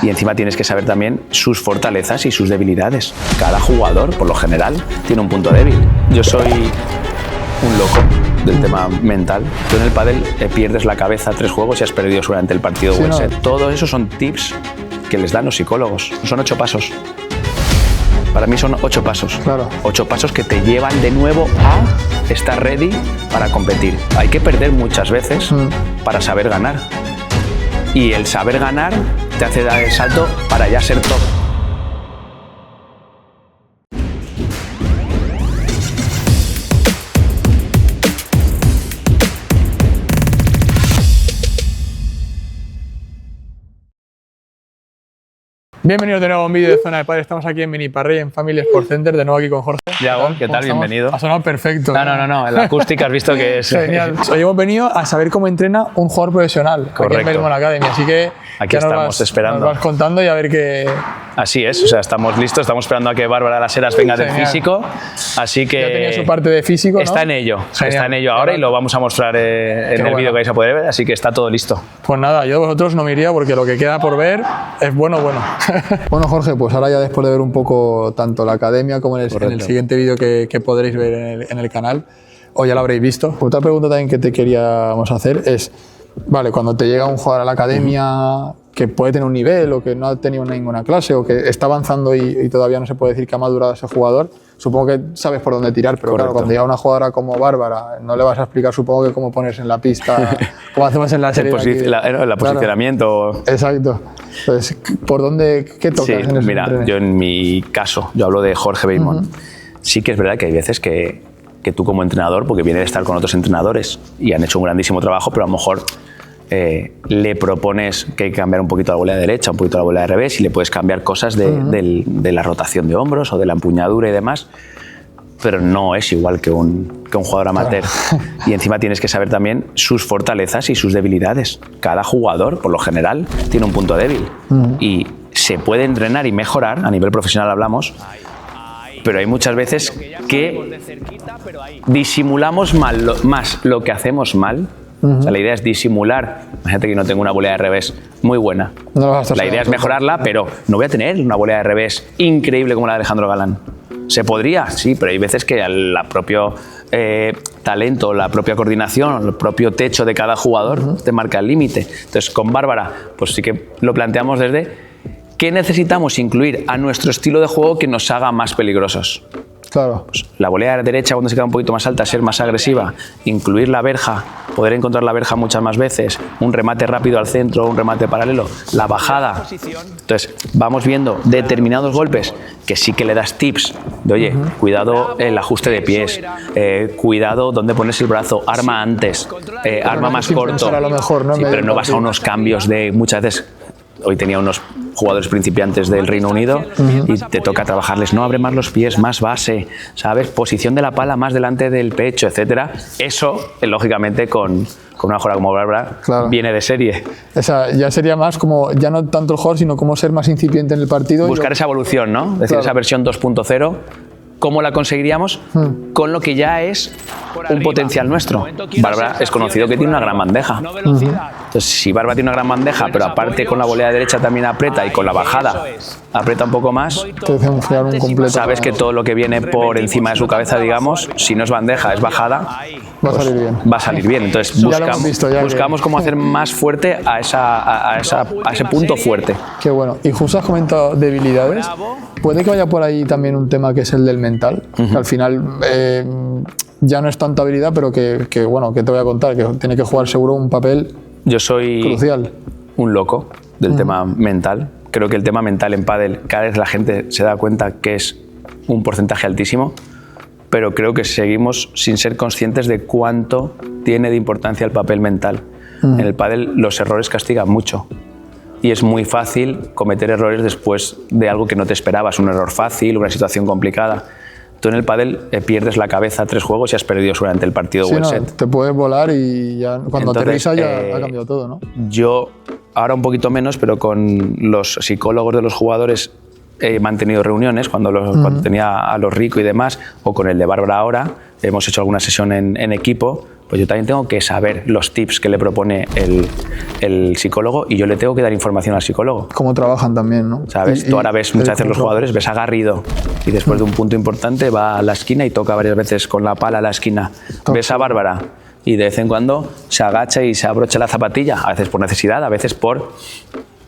Y encima tienes que saber también sus fortalezas y sus debilidades. Cada jugador, por lo general, tiene un punto débil. Yo soy un loco del tema mental. Tú en el pádel pierdes la cabeza 3 juegos y has perdido durante el partido o el set. Todo eso son tips que les dan los psicólogos. Son 8 pasos. Para mí son 8 pasos. Claro. 8 pasos que te llevan de nuevo a estar ready para competir. Hay que perder muchas veces para saber ganar. Y el saber ganar te hace dar el salto para ya ser top. Bienvenidos de nuevo a un vídeo de Zona de Pádel. Estamos aquí en Mini Parrilla, en Family Sports Center, de nuevo aquí con Jorge. Yago, ¿qué tal? Bienvenido. Ha sonado perfecto. No, la acústica has visto que es... Genial. Hoy hemos venido a saber cómo entrena un jugador profesional. Correcto. Aquí en Belmont Academy, así que... Aquí estamos esperando. Nos vas contando y a ver qué... Así es, o sea, estamos listos, estamos esperando a que Bárbara Las Heras venga del físico, así que... Ya tenía su parte de físico, ¿no? Está en ello, está en ello ahora y lo vamos a mostrar en el vídeo que vais a poder ver, así que está todo listo. Pues nada, yo de vosotros no me iría porque lo que queda por ver es bueno. Bueno, Jorge, pues ahora ya después de ver un poco tanto la academia como en el siguiente vídeo que podréis ver en el canal, o ya lo habréis visto. Otra pregunta también que te queríamos hacer es, vale, cuando te llega un jugador a la academia que puede tener un nivel o que no ha tenido ninguna clase o que está avanzando y todavía no se puede decir que ha madurado ese jugador, supongo que sabes por dónde tirar, pero claro, cuando llega una jugadora como Bárbara, no le vas a explicar, supongo que cómo ponerse en la pista, como hacemos en la serie. El posicionamiento. Claro. Exacto. Entonces, ¿por dónde, qué tocas en ese mira, yo en mi caso, yo hablo de Jorge Beimont. Sí que es verdad que hay veces que tú como entrenador, porque viene de estar con otros entrenadores y han hecho un grandísimo trabajo, pero a lo mejor le propones que hay que cambiar un poquito la volea de derecha, un poquito la volea de revés y le puedes cambiar cosas de la rotación de hombros o de la empuñadura y demás, pero no es igual que un jugador amateur. Y encima tienes que saber también sus fortalezas y sus debilidades. Cada jugador, por lo general, tiene un punto débil y se puede entrenar y mejorar, a nivel profesional hablamos, pero hay muchas veces que disimulamos más lo que hacemos mal. O sea, la idea es disimular. Imagínate que no tengo una volea de revés muy buena. La idea es mejorarla, pero no voy a tener una volea de revés increíble como la de Alejandro Galán. ¿Se podría? Sí, pero hay veces que el propio talento, la propia coordinación, el propio techo de cada jugador te marca el límite. Entonces, con Bárbara, pues sí que lo planteamos desde ¿qué necesitamos incluir a nuestro estilo de juego que nos haga más peligrosos? Claro. Pues la volea derecha, cuando se queda un poquito más alta, ser más agresiva, incluir la verja, poder encontrar la verja muchas más veces, un remate rápido al centro, un remate paralelo, la bajada. Entonces, vamos viendo determinados golpes que sí que le das tips de, oye, cuidado el ajuste de pies, cuidado dónde pones el brazo, arma antes, arma más corto. A lo mejor, ¿no? Sí, pero no vas a unos cambios de muchas veces. Hoy tenía unos jugadores principiantes del Reino Unido y te toca trabajarles, no, abre más los pies, más base, ¿sabes? Posición de la pala más delante del pecho, etcétera. Eso, lógicamente, con una jugadora como Bárbara, viene de serie. Esa ya sería más como, ya no tanto el jugador, sino como ser más incipiente en el partido. Buscar esa evolución, ¿no? Es decir, esa versión 2.0. ¿Cómo la conseguiríamos? Con lo que ya es un potencial nuestro. Bárbara es conocido que tiene una gran bandeja. Entonces, si Bárbara tiene una gran bandeja, pero aparte con la volea derecha también aprieta y con la bajada aprieta un poco más, sabes que todo lo que viene por encima de su cabeza, digamos, si no es bandeja, es bajada, va a salir bien. Va a salir bien. Entonces buscamos cómo hacer más fuerte a ese punto fuerte. Qué bueno. Y justo has comentado debilidades. Puede que vaya por ahí también un tema que es el del mental, que al final ya no es tanta habilidad, pero que bueno, que te voy a contar, que tiene que jugar seguro un papel Yo soy crucial. Un loco del tema mental. Creo que el tema mental en pádel, cada vez la gente se da cuenta que es un porcentaje altísimo, pero creo que seguimos sin ser conscientes de cuánto tiene de importancia el papel mental. En el pádel los errores castigan mucho. Y es muy fácil cometer errores después de algo que no te esperabas, un error fácil, una situación complicada. Tú en el pádel pierdes la cabeza 3 juegos y has perdido durante el partido o el set. Te puedes volar y ya cuando aterriza ya ha cambiado todo, ¿no? Yo, ahora un poquito menos, pero con los psicólogos de los jugadores he mantenido reuniones cuando tenía a los Rico y demás, o con el de Bárbara ahora, hemos hecho alguna sesión en equipo, pues yo también tengo que saber los tips que le propone el psicólogo y yo le tengo que dar información al psicólogo. Cómo trabajan también, ¿no? ¿Sabes? Tú ahora ves muchas veces los jugadores, ves a Garrido y después de un punto importante va a la esquina y toca varias veces con la pala a la esquina. Ves a Bárbara y de vez en cuando se agacha y se abrocha la zapatilla, a veces por necesidad, a veces por,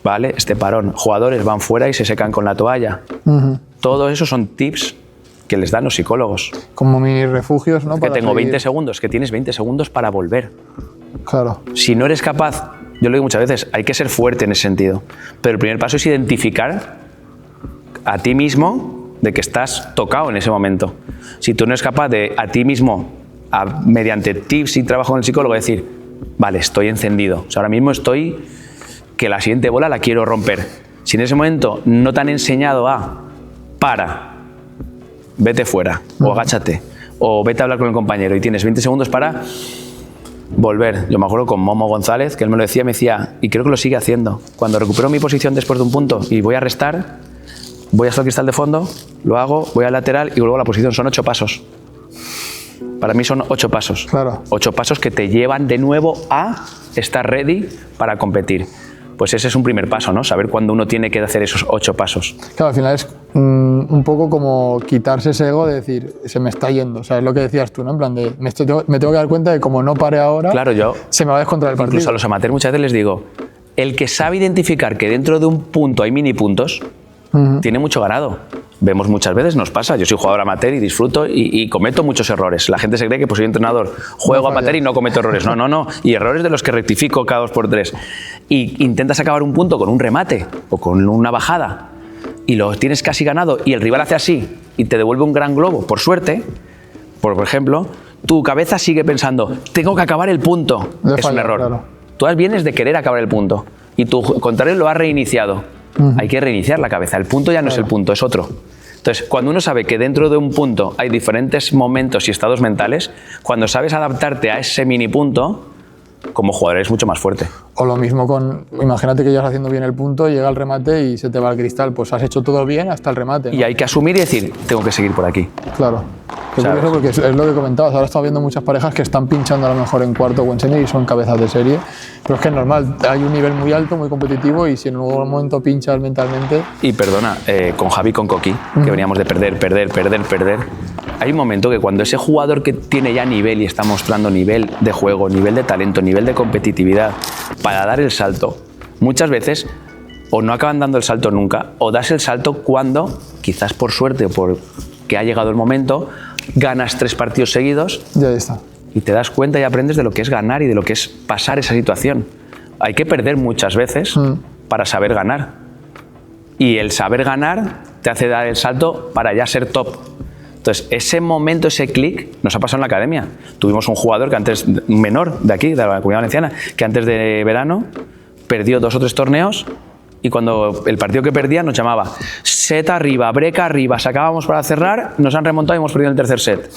¿vale? Este parón. Jugadores van fuera y se secan con la toalla. Todo eso son tips que les dan los psicólogos. Como mis refugios, ¿no? Que para tengo seguir. 20 segundos, que tienes 20 segundos para volver. Claro. Si no eres capaz, yo lo digo muchas veces, hay que ser fuerte en ese sentido. Pero el primer paso es identificar a ti mismo de que estás tocado en ese momento. Si tú no eres capaz de a ti mismo, mediante tips y trabajo con el psicólogo, decir, vale, estoy encendido. O sea, ahora mismo estoy que la siguiente bola la quiero romper. Si en ese momento no te han enseñado vete fuera, o agáchate, o vete a hablar con el compañero y tienes 20 segundos para volver. Yo me acuerdo con Momo González, que él me lo decía, y creo que lo sigue haciendo. Cuando recupero mi posición después de un punto y voy a restar, voy hasta el cristal de fondo, lo hago, voy al lateral y vuelvo a la posición. Son 8 pasos. Para mí son 8 pasos. Claro. 8 pasos que te llevan de nuevo a estar ready para competir. Pues ese es un primer paso, ¿no? Saber cuándo uno tiene que hacer esos 8 pasos. Claro, al final es un poco como quitarse ese ego de decir, se me está yendo. O sea, es lo que decías tú, ¿no? En plan de, me tengo que dar cuenta de como no pare ahora, claro, se me va a descontrolar el partido. Incluso a los amateurs muchas veces les digo, el que sabe identificar que dentro de un punto hay mini puntos, tiene mucho ganado. Vemos muchas veces, nos pasa, yo soy jugador amateur y disfruto y cometo muchos errores. La gente se cree que pues soy entrenador, juego amateur y no cometo errores. No. Y errores de los que rectifico cada 2 por 3. Y intentas acabar un punto con un remate o con una bajada y lo tienes casi ganado y el rival hace así y te devuelve un gran globo, por suerte, por ejemplo, tu cabeza sigue pensando, tengo que acabar el punto. Es un error. Claro. Tú vienes de querer acabar el punto y tu contrario lo ha reiniciado. Hay que reiniciar la cabeza. El punto ya no es el punto, es otro. Entonces, cuando uno sabe que dentro de un punto hay diferentes momentos y estados mentales, cuando sabes adaptarte a ese mini punto, como jugador eres mucho más fuerte. O lo mismo con, imagínate que llegas haciendo bien el punto, llega el remate y se te va el cristal, pues has hecho todo bien hasta el remate, ¿no? Y hay que asumir y decir, tengo que seguir por aquí. Claro. Qué curioso, porque es lo que comentabas, ahora estamos viendo muchas parejas que están pinchando a lo mejor en cuarto o en semi y son cabezas de serie, pero es que es normal, hay un nivel muy alto, muy competitivo y si en algún momento pinchas mentalmente... Y perdona, con Javi y con Coqui, que veníamos de perder, hay un momento que cuando ese jugador que tiene ya nivel y está mostrando nivel de juego, nivel de talento, nivel de competitividad, para dar el salto, muchas veces o no acaban dando el salto nunca, o das el salto cuando, quizás por suerte o por que ha llegado el momento, ganas 3 partidos seguidos ya está. Y te das cuenta y aprendes de lo que es ganar y de lo que es pasar esa situación. Hay que perder muchas veces para saber ganar. Y el saber ganar te hace dar el salto para ya ser top. Entonces, ese momento, ese clic, nos ha pasado en la academia. Tuvimos un jugador que antes, un menor de aquí, de la Comunidad Valenciana, que antes de verano perdió 2 o 3 torneos y cuando el partido que perdía nos llamaba set arriba, break arriba, sacábamos para cerrar, nos han remontado y hemos perdido el tercer set.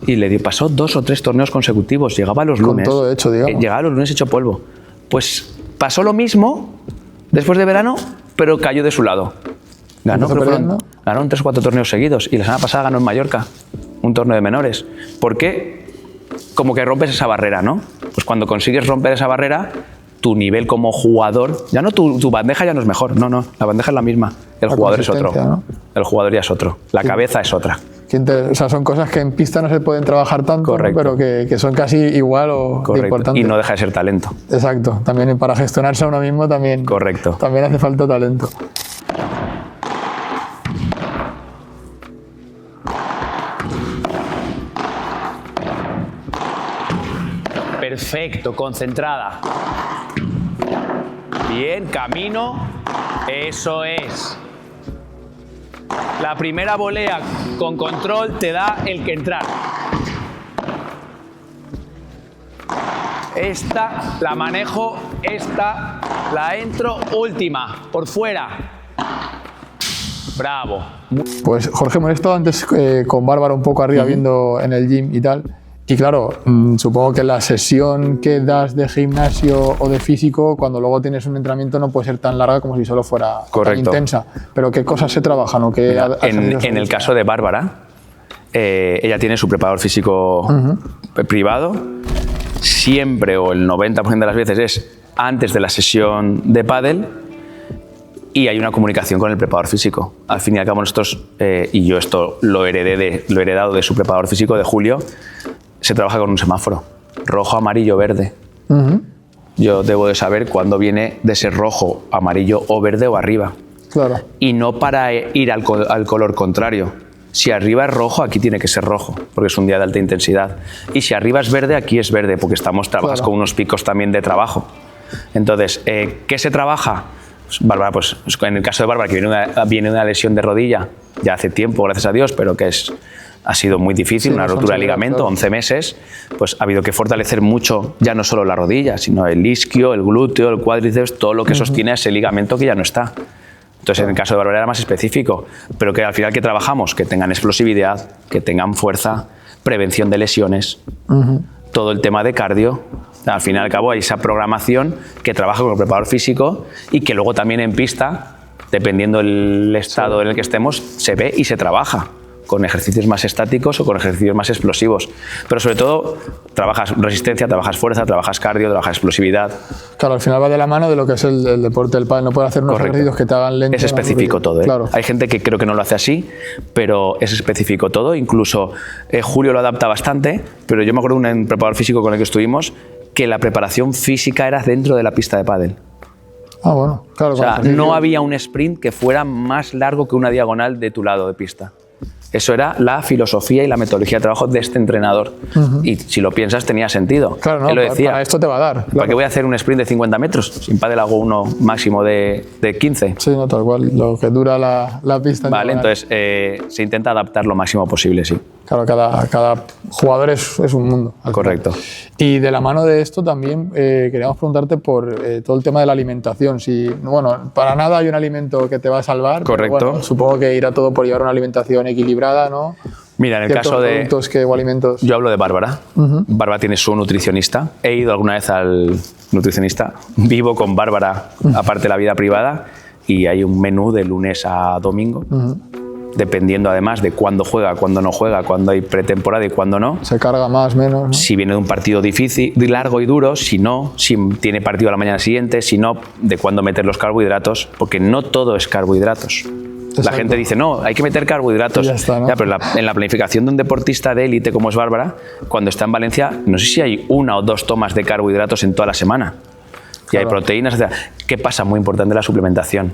Y le pasó 2 o 3 torneos consecutivos, llegaba los lunes. Con todo hecho, digamos. Llegaba los lunes hecho polvo. Pues pasó lo mismo después de verano, pero cayó de su lado. Ganaron 3 o 4 torneos seguidos y la semana pasada ganó en Mallorca un torneo de menores. ¿Por qué? Como que rompes esa barrera, ¿no? Pues cuando consigues romper esa barrera, tu nivel como jugador, ya no tu bandeja ya no es mejor, no, la bandeja es la misma, el jugador es otro, ¿no? El jugador ya es otro, la cabeza es otra. O sea, son cosas que en pista no se pueden trabajar tanto, ¿no? Pero que son casi igual o importantes. Y no deja de ser talento. Exacto, también para gestionarse a uno mismo también, también hace falta talento. Perfecto, concentrada. Bien, camino. Eso es. La primera volea con control te da el que entrar. Esta la manejo, esta la entro, última, por fuera. Bravo. Pues Jorge, hemos estado antes con Bárbara un poco arriba viendo en el gym y tal. Y claro, supongo que la sesión que das de gimnasio o de físico, cuando luego tienes un entrenamiento, no puede ser tan larga como si solo fuera tan intensa. Pero ¿qué cosas se trabajan? ¿O qué en el caso de Bárbara, ella tiene su preparador físico privado siempre o el 90% de las veces es antes de la sesión de pádel y hay una comunicación con el preparador físico. Al fin y al cabo nosotros, y yo esto lo he heredado de su preparador físico, de Julio, se trabaja con un semáforo, rojo, amarillo, verde. Yo debo de saber cuándo viene de ser rojo, amarillo o verde o arriba. Claro. Y no para ir al color contrario. Si arriba es rojo, aquí tiene que ser rojo, porque es un día de alta intensidad. Y si arriba es verde, aquí es verde, porque trabajas con unos picos también de trabajo. Entonces, ¿qué se trabaja? Pues, Bárbara, pues en el caso de Bárbara, que viene una lesión de rodilla ya hace tiempo, gracias a Dios, pero que ha sido muy difícil, una rotura de ligamento, claro. 11 meses, pues ha habido que fortalecer mucho, ya no solo la rodilla, sino el isquio, el glúteo, el cuádriceps, todo lo que sostiene ese ligamento que ya no está. Entonces, en el caso de Bárbara era más específico, pero que al final que trabajamos, que tengan explosividad, que tengan fuerza, prevención de lesiones, todo el tema de cardio. Al fin y al cabo hay esa programación que trabaja con el preparador físico y que luego también en pista, dependiendo del estado en el que estemos, se ve y se trabaja con ejercicios más estáticos o con ejercicios más explosivos. Pero sobre todo, trabajas resistencia, trabajas fuerza, trabajas cardio, trabajas explosividad. Claro, al final va de la mano de lo que es el deporte del pádel. No puedes hacer unos ejercicios que te hagan lento. Es específico todo, ¿eh? Claro. Hay gente que creo que no lo hace así, pero es específico todo. Incluso Julio lo adapta bastante, pero yo me acuerdo de un preparador físico con el que estuvimos que la preparación física era dentro de la pista de pádel. Ah, bueno, claro. O sea, no había un sprint que fuera más largo que una diagonal de tu lado de pista. Eso era la filosofía y la metodología de trabajo de este entrenador. Y si lo piensas, tenía sentido. Claro, no, él lo decía, para esto te va a dar. Claro. ¿Para qué voy a hacer un sprint de 50 metros? Sin pádel hago uno máximo de 15. Sí, no, tal cual, lo que dura la pista. Vale, entonces se intenta adaptar lo máximo posible, sí. Claro, cada jugador es un mundo. Correcto. Y de la mano de esto también queríamos preguntarte por todo el tema de la alimentación. Si, bueno, para nada hay un alimento que te va a salvar. Correcto. Pero bueno, supongo que irá todo por llevar una alimentación equilibrada, ¿no? Mira, en el caso de alimentos. Yo hablo de Bárbara. Bárbara tiene su nutricionista. He ido alguna vez al nutricionista. Vivo con Bárbara, aparte de la vida privada, y hay un menú de lunes a domingo. Dependiendo además de cuándo juega, cuándo no juega, cuándo hay pretemporada y cuándo no. Se carga más, menos, ¿no? Si viene de un partido difícil, largo y duro, si no, si tiene partido a la mañana siguiente, si no, de cuándo meter los carbohidratos, porque no todo es carbohidratos. Exacto. La gente dice, no, hay que meter carbohidratos. Ya está, ¿no? Ya, pero en la planificación de un deportista de élite como es Bárbara, cuando está en Valencia, no sé si hay 1 o 2 tomas de carbohidratos en toda la semana. Y claro. Hay proteínas, etc. ¿Qué pasa? Muy importante la suplementación.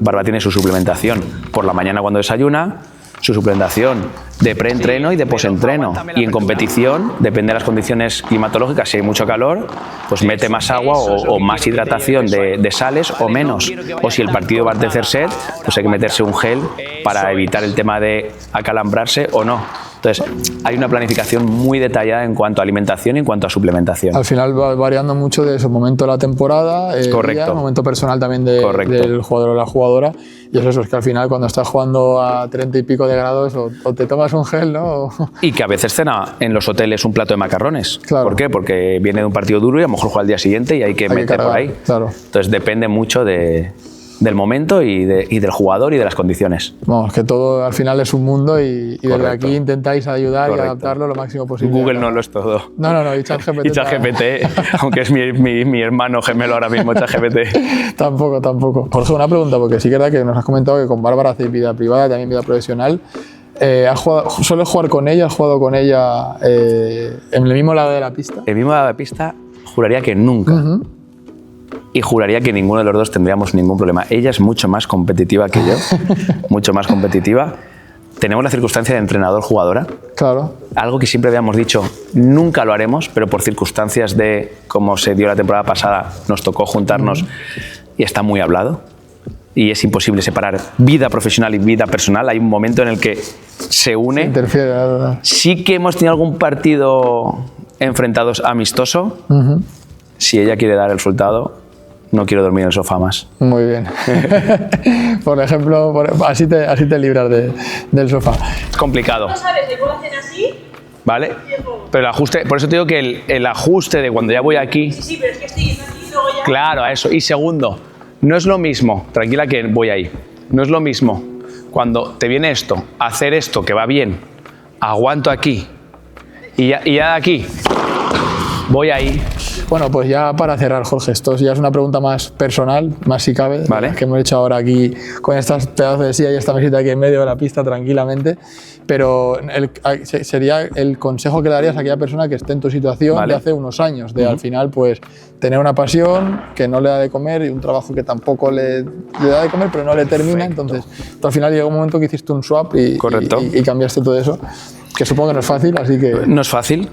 Bárbara tiene su suplementación por la mañana cuando desayuna, su suplementación de preentreno y de posentreno. Y en competición, depende de las condiciones climatológicas, si hay mucho calor, pues mete más agua o más hidratación de sales o menos. O si el partido va a tercer set, pues hay que meterse un gel para evitar el tema de acalambrarse o no. Entonces, hay una planificación muy detallada en cuanto a alimentación y en cuanto a suplementación. Al final va variando mucho de ese momento de la temporada, el momento personal también del jugador o la jugadora. Y eso es que al final cuando estás jugando a 30 y pico de grados o te tomas un gel, ¿no? Y que a veces cena en los hoteles un plato de macarrones. Claro. ¿Por qué? Porque viene de un partido duro y a lo mejor juega al día siguiente y hay que meter cargar, por ahí. Claro. Entonces depende mucho del momento y del jugador y de las condiciones. Vamos, que todo al final es un mundo y desde aquí intentáis ayudar y adaptarlo lo máximo posible. Google no lo es todo. No, y ChatGPT. Y ChatGPT, aunque es mi hermano gemelo ahora mismo, ChatGPT. Tampoco. Jorge, una pregunta, porque sí que es verdad que nos has comentado que con Bárbara hacéis vida privada, también vida profesional. ¿Sueles jugar con ella? ¿Has jugado con ella en el mismo lado de la pista? El mismo lado de la pista, juraría que nunca. Y juraría que ninguno de los dos tendríamos ningún problema. Ella es mucho más competitiva que yo, mucho más competitiva. Tenemos la circunstancia de entrenador-jugadora. Claro. Algo que siempre habíamos dicho, nunca lo haremos, pero por circunstancias de cómo se dio la temporada pasada, nos tocó juntarnos y está muy hablado. Y es imposible separar vida profesional y vida personal. Hay un momento en el que se une. Se interfiere, la verdad. Sí que hemos tenido algún partido enfrentados amistoso. Si ella quiere dar el resultado, no quiero dormir en el sofá más. Muy bien. Por ejemplo, así te libras del sofá. Es complicado. ¿No sabes de cómo hacen así? ¿Vale? Pero el ajuste, por eso te digo que el ajuste de cuando ya voy aquí... Sí, pero es que estoy aquí y luego ya... Claro, a eso. Y segundo, no es lo mismo, tranquila que voy ahí, no es lo mismo cuando te viene esto, hacer esto que va bien, aguanto aquí y ya de aquí... Voy ahí. Bueno, pues ya para cerrar, Jorge, esto ya es una pregunta más personal, más si cabe, Vale. que hemos hecho ahora aquí con estas pedazos de silla y esta mesita aquí en medio de la pista tranquilamente, pero sería el consejo que le darías a aquella persona que esté en tu situación Vale. de hace unos años, de al final pues tener una pasión que no le da de comer y un trabajo que tampoco le da de comer pero no le termina. Perfecto. Entonces tú al final llega un momento que hiciste un swap y cambiaste todo eso, que supongo que no es fácil, así que... No es fácil.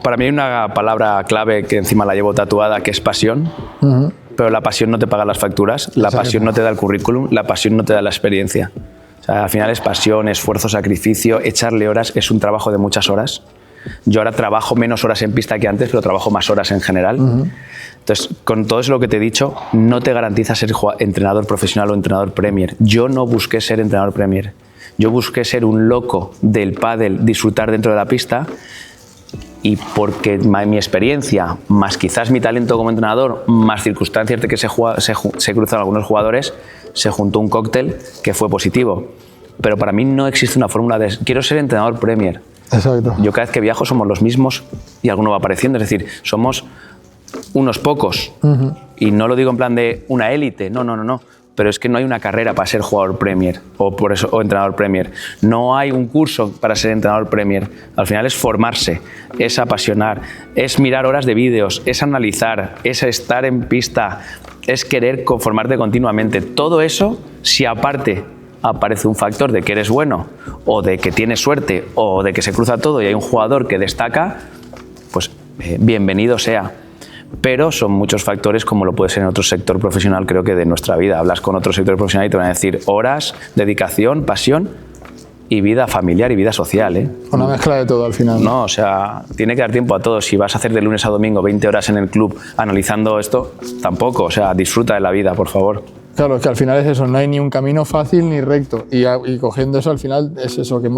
Para mí hay una palabra clave que encima la llevo tatuada, que es pasión. Pero la pasión no te paga las facturas, la pasión no te da el currículum, la pasión no te da la experiencia. O sea, al final es pasión, esfuerzo, sacrificio, echarle horas, es un trabajo de muchas horas. Yo ahora trabajo menos horas en pista que antes, pero trabajo más horas en general. Entonces, con todo eso lo que te he dicho, no te garantiza ser entrenador profesional o entrenador Premier. Yo no busqué ser entrenador Premier. Yo busqué ser un loco del pádel, disfrutar dentro de la pista, y porque mi experiencia, más quizás mi talento como entrenador, más circunstancias de que se cruzan algunos jugadores, se juntó un cóctel que fue positivo. Pero para mí no existe una fórmula de quiero ser entrenador Premier. Exacto. Yo cada vez que viajo somos los mismos y alguno va apareciendo, es decir, somos unos pocos. Y no lo digo en plan de una élite, no. Pero es que no hay una carrera para ser jugador Premier o entrenador Premier. No hay un curso para ser entrenador Premier. Al final es formarse, es apasionar, es mirar horas de vídeos, es analizar, es estar en pista, es querer conformarte continuamente. Todo eso, si aparte aparece un factor de que eres bueno o de que tienes suerte o de que se cruza todo y hay un jugador que destaca, pues bienvenido sea. Pero son muchos factores, como lo puede ser en otro sector profesional, creo que de nuestra vida. Hablas con otro sector profesional y te van a decir horas, dedicación, pasión y vida familiar y vida social, ¿eh? Una mezcla de todo al final. No, o sea, tiene que dar tiempo a todo. Si vas a hacer de lunes a domingo 20 horas en el club analizando esto, tampoco. O sea, disfruta de la vida, por favor. Claro, es que al final es eso, no hay ni un camino fácil ni recto. Y cogiendo eso al final es eso, que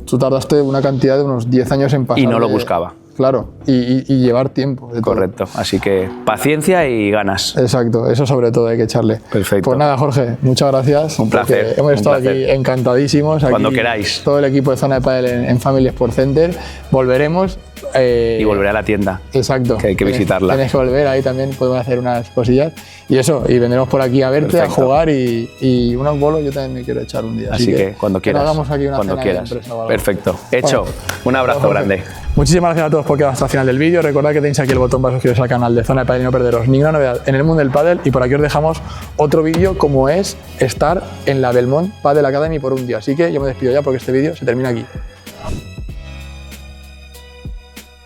tú tardaste una cantidad de unos 10 años en pasar. Y no lo buscaba. Claro, y llevar tiempo. Correcto, así que paciencia y ganas. Exacto, eso sobre todo hay que echarle. Perfecto. Pues nada, Jorge, muchas gracias. Un placer. Hemos estado aquí encantadísimos. Cuando aquí, queráis. Todo el equipo de Zona de Pádel en Family Sport Center. Volveremos. Y volveré a la tienda. Exacto. Que hay que visitarla. Tienes que volver, ahí también podemos hacer unas cosillas. Y eso, y vendremos por aquí a verte, a jugar y unos bolos yo también me quiero echar un día. Así que cuando quieras. Hagamos aquí una cuando cena quieras. De empresa o algo. Perfecto. Hecho. Bueno, un abrazo grande. Muchísimas gracias a todos por quedar hasta el final del vídeo. Recordad que tenéis aquí el botón para suscribiros al canal de Zona de Pádel y no perderos ninguna novedad en el mundo del pádel. Y por aquí os dejamos otro vídeo como es estar en la Belmont Padel Academy por un día. Así que yo me despido ya porque este vídeo se termina aquí.